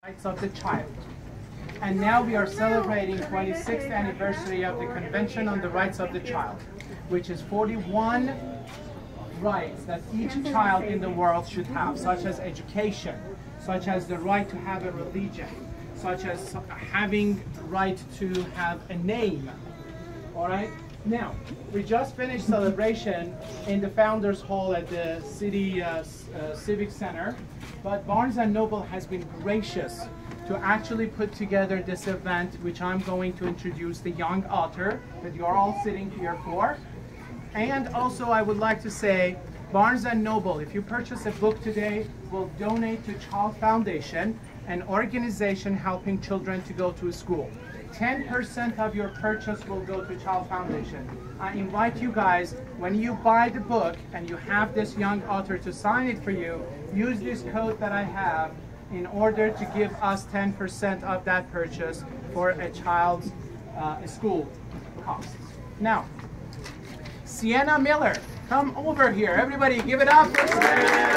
Rights of the Child. And now we are celebrating 26th anniversary of the Convention on the Rights of the Child, which is 41 rights that each child in the world should have, such as education, such as the right to have a religion, such as having the right to have a name. All right? Now, we just finished celebration in the Founders Hall at the City Civic Center, but Barnes Noble has been gracious to actually put together this event, which I'm going to introduce the young author that you're all sitting here for. And also I would like to say, Barnes Noble, if you purchase a book today, will donate to Child Foundation, an organization helping children to go to school. 10% of your purchase will go to Child Foundation. I invite you guys, when you buy the book and you have this young author to sign it for you, use this code that I have in order to give us 10% of that purchase for a child's school costs. Now, Sienna Miller, come over here. Everybody give it up for Sienna.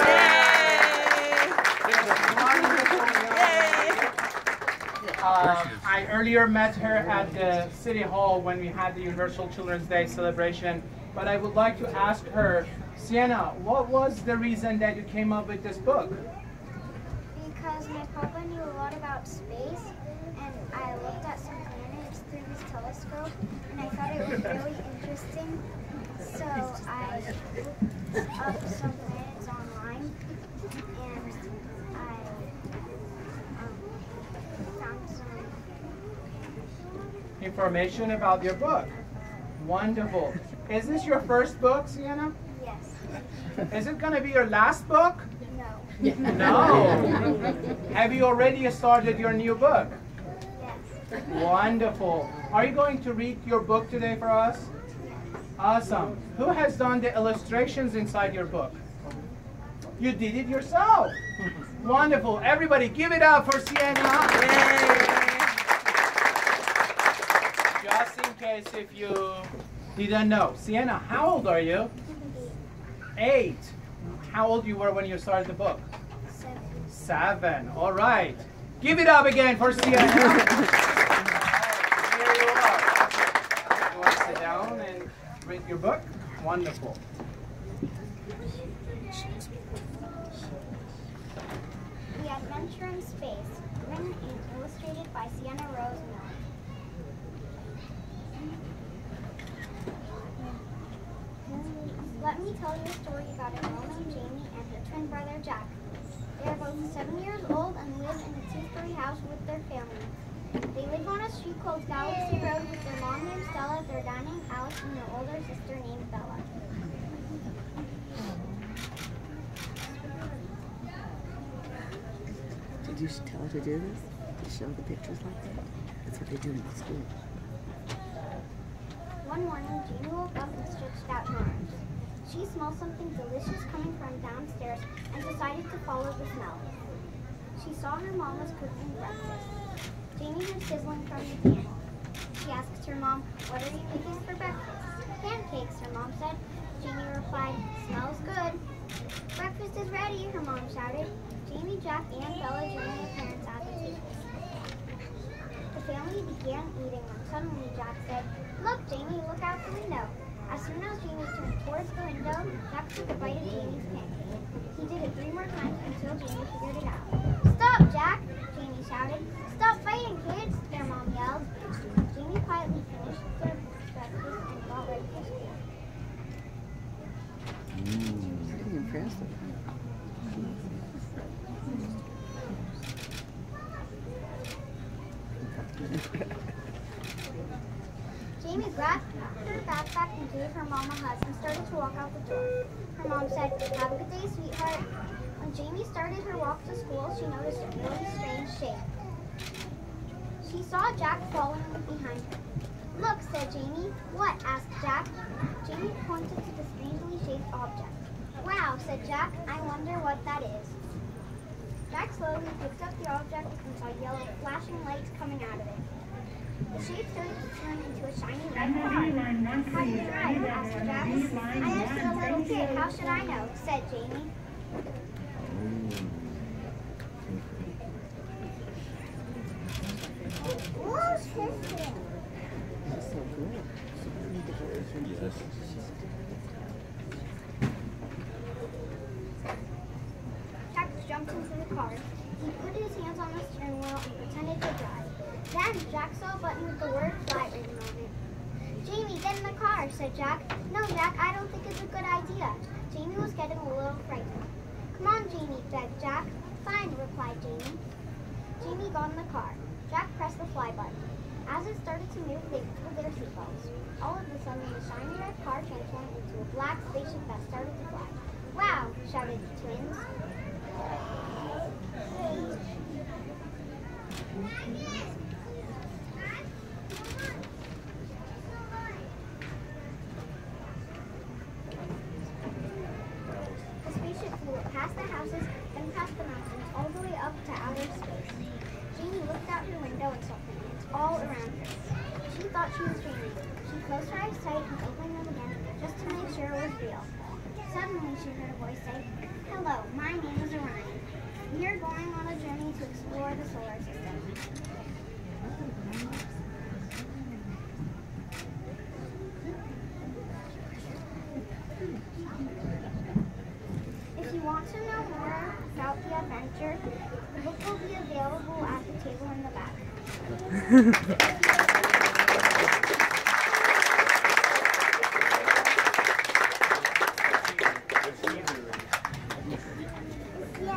I earlier met her at the City Hall when we had the Universal Children's Day celebration, but I would like to ask her, Sienna, what was the reason that you came up with this book? Because my papa knew a lot about space, and I looked at some planets through his telescope, and I thought it was really interesting, so I looked up some planets online, and I found some information about your book. Wonderful. Is this your first book, Sienna? Yes. Is it going to be your last book? No. No. Have you already started your new book? Yes. Wonderful. Are you going to read your book today for us? Awesome. Who has done the illustrations inside your book? You did it yourself. Wonderful. Everybody give it up for Sienna. Yay. Just in case if you didn't know. Sienna, how old are you? 8. How old you were when you started the book? 7. 7. All right. Give it up again for Sienna. Here you are. You want to sit down and read your book? Wonderful. The Adventure in Space, written and illustrated by Sienna Rose Miller. Let me tell you a story about a girl named Jamie and her twin brother Jack. They are both 7 years old and live in a 2-story house with their family. They live on a street called Galaxy Road with their mom named Stella, their dad named Alice, and their older sister named Bella. Did you tell her to do this? To show the pictures like that? That's what they do in the school. One morning, Jamie woke up and stretched out her arms. She smelled something delicious coming from downstairs and decided to follow the smell. She saw her mom was cooking breakfast. Jamie heard sizzling from the pan. She asked her mom, "What are you making for breakfast?" "Pancakes," her mom said. Jamie replied, "Smells good." "Breakfast is ready," her mom shouted. Jamie, Jack, and Bella joined their parents at the table. The family began eating when suddenly Jack said, "Look, Jamie, look out the window." As soon as Jamie turned towards the window, Jack took a bite of Jamie's pancake. He did it 3 more times until Jamie figured it out. "Stop, Jack!" Jamie shouted. "Stop fighting, kids!" their mom yelled. Jamie quietly finished their breakfast and got ready for school. Pretty impressive. Jamie grabbed her backpack and gave her mom a hug and started to walk out the door. Her mom said, "Have a good day, sweetheart." When Jamie started her walk to school, she noticed a really strange shape. She saw Jack following behind her. "Look," said Jamie. "What?" asked Jack. Jamie pointed to the strangely shaped object. "Wow," said Jack. "I wonder what that is." Jack slowly picked up the object and saw yellow flashing lights coming out of it. The shape started to turn into a shiny red car. "How do you know?" asked Jack. "I'm just a little kid. How should I know?" said Jamie. That's so good. Yes. Jack jumped into the car. He put his hands on the steering wheel and pretended to drive. Then Jack saw a button with the word fly written on it. Jamie, get in the car, said Jack. No, Jack, I don't think it's a good idea. Jamie was getting a little frightened. Come on, Jamie, begged Jack. Fine, replied Jamie. Jamie got in the car. Jack pressed the fly button. As it started to move, they pulled their seatbelts. All of a sudden, the shiny red car transformed into a black spaceship that started to fly. Wow, shouted the twins. The spaceship flew past the houses and past the mountains, all the way up to outer space. Jamie looked out her window and saw planets all around her. She thought she was dreaming. She closed her eyes tight and opened them again just to make sure it was real. Suddenly she heard a voice say, "Hello, my name is Orion. We are going on a journey to explore the solar system." If you want to know more about the adventure, the book will be available at the table in the back.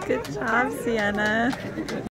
Good job, Sienna.